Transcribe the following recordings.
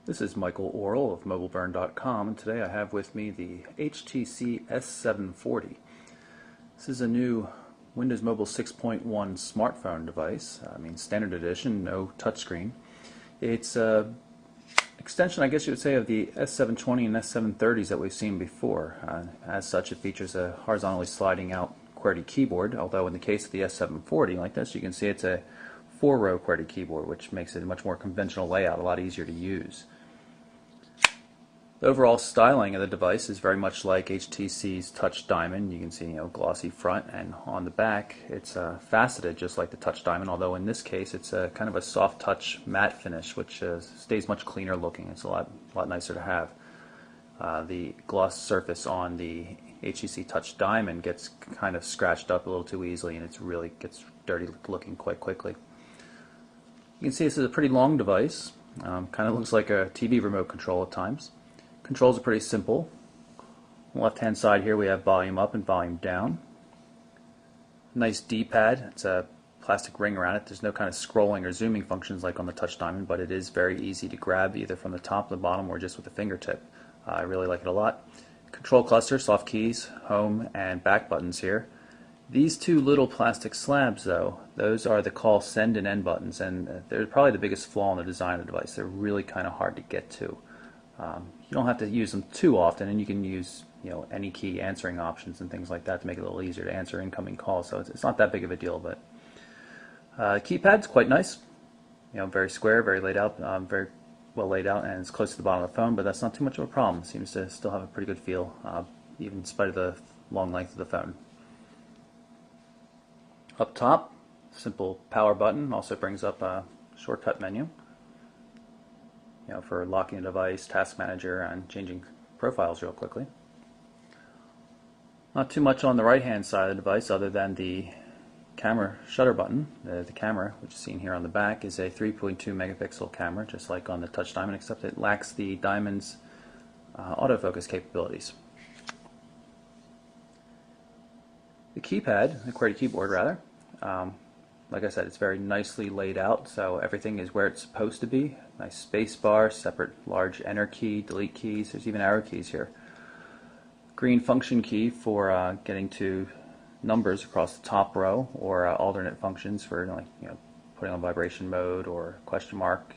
This is Michael Orrell of MobileBurn.com, and today I have with me the HTC S740. This is a new Windows Mobile 6.1 smartphone device. Standard edition, no touchscreen. It's a extension, I guess you would say, of the S720 and S730s that we've seen before. As such, it features a horizontally sliding out QWERTY keyboard, although in the case of the S740, like this, you can see it's a 4-row QWERTY keyboard, which makes it a much more conventional layout, a lot easier to use. The overall styling of the device is very much like HTC's Touch Diamond. You can see, glossy front, and on the back it's faceted just like the Touch Diamond, although in this case it's a kind of a soft touch matte finish, which stays much cleaner looking. It's a lot nicer to have. The gloss surface on the HTC Touch Diamond gets kind of scratched up a little too easily, and it really gets dirty looking quite quickly. You can see this is a pretty long device. Kind of looks like a TV remote control at times. Controls are pretty simple. On the left-hand side here we have volume up and volume down. Nice D-pad. It's a plastic ring around it. There's no kind of scrolling or zooming functions like on the Touch Diamond, but it is very easy to grab either from the top to the bottom or just with the fingertip. I really like it a lot. Control cluster, soft keys, home, and back buttons here. These two little plastic slabs, though, those are the call, send, and end buttons, and they're probably the biggest flaw in the design of the device. They're really kind of hard to get to. You don't have to use them too often, and you can use any key answering options and things like that to make it a little easier to answer incoming calls. So it's not that big of a deal, but keypad's quite nice. Very square, very laid out, very well laid out, and it's close to the bottom of the phone. But that's not too much of a problem. It seems to still have a pretty good feel, even in spite of the long length of the phone. Up top, simple power button also brings up a shortcut menu. For locking a device, task manager, and changing profiles real quickly. Not too much on the right-hand side of the device other than the camera shutter button. The camera, which is seen here on the back, is a 3.2 megapixel camera, just like on the Touch Diamond, except it lacks the Diamond's autofocus capabilities. The keypad, the QWERTY keyboard rather, like I said, it's very nicely laid out, so everything is where it's supposed to be. Nice space bar, separate large enter key, delete keys, there's even arrow keys here. Green function key for getting to numbers across the top row, or alternate functions for putting on vibration mode or question mark,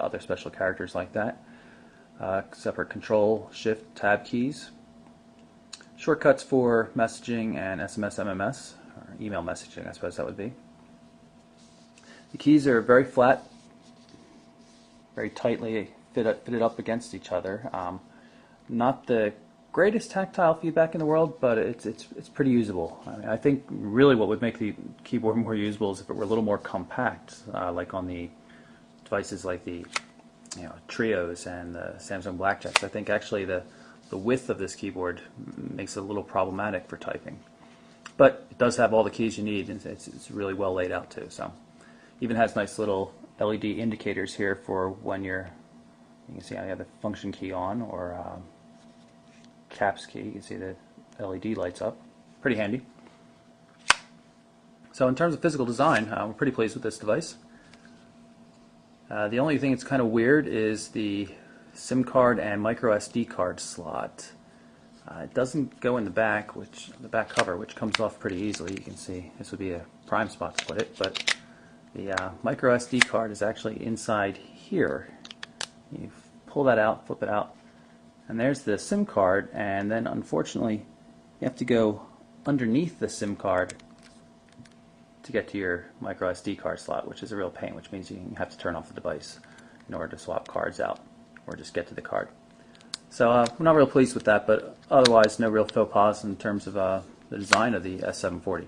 other special characters like that. Separate control, shift, tab keys. Shortcuts for messaging and SMS, MMS, or email messaging, I suppose that would be. The keys are very flat, very tightly fitted up against each other. Not the greatest tactile feedback in the world, but it's pretty usable. I think really what would make the keyboard more usable is if it were a little more compact, like on the devices like the Trios and the Samsung Blackjacks. I think actually the width of this keyboard makes it a little problematic for typing. But it does have all the keys you need, and it's really well laid out too. So. Even has nice little LED indicators here for when you can see I have the function key on, or caps key. You can see the LED lights up. Pretty handy. So in terms of physical design, we're pretty pleased with this device. The only thing that's kind of weird is the SIM card and micro SD card slot. It doesn't go in the back, the back cover, which comes off pretty easily. You can see this would be a prime spot to put it, but the micro SD card is actually inside here. You pull that out, flip it out, and there's the SIM card, and then unfortunately you have to go underneath the SIM card to get to your micro SD card slot, which is a real pain, which means you have to turn off the device in order to swap cards out or just get to the card. So we're not real pleased with that, but otherwise no real faux pas in terms of the design of the S740.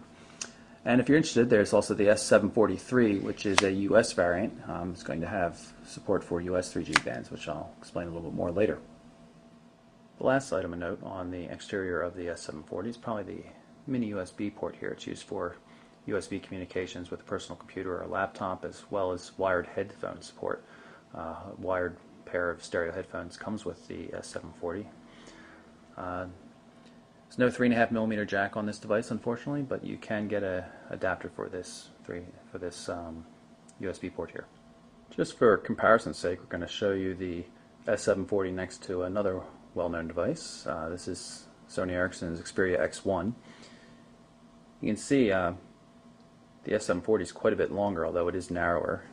And if you're interested, there's also the S743, which is a US variant. It's going to have support for US 3G bands, which I'll explain a little bit more later. The last item of note on the exterior of the S740 is probably the mini USB port here. It's used for USB communications with a personal computer or a laptop, as well as wired headphone support. A wired pair of stereo headphones comes with the S740. There's no 3.5mm jack on this device, unfortunately, but you can get an adapter for this USB port here. Just for comparison's sake, we're going to show you the S740 next to another well-known device. This is Sony Ericsson's Xperia X1. You can see the S740 is quite a bit longer, although it is narrower.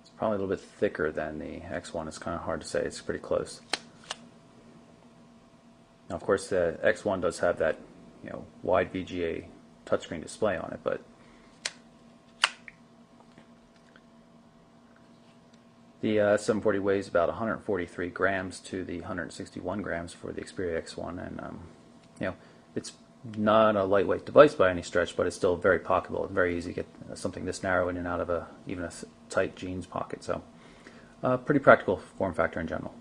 It's probably a little bit thicker than the X1. It's kind of hard to say. It's pretty close. Now, of course, the X1 does have that, wide VGA touchscreen display on it, but the S740 weighs about 143 grams to the 161 grams for the Xperia X1, and it's not a lightweight device by any stretch, but it's still very pocketable. It's very easy to get something this narrow in and out of even a tight jeans pocket. So, pretty practical form factor in general.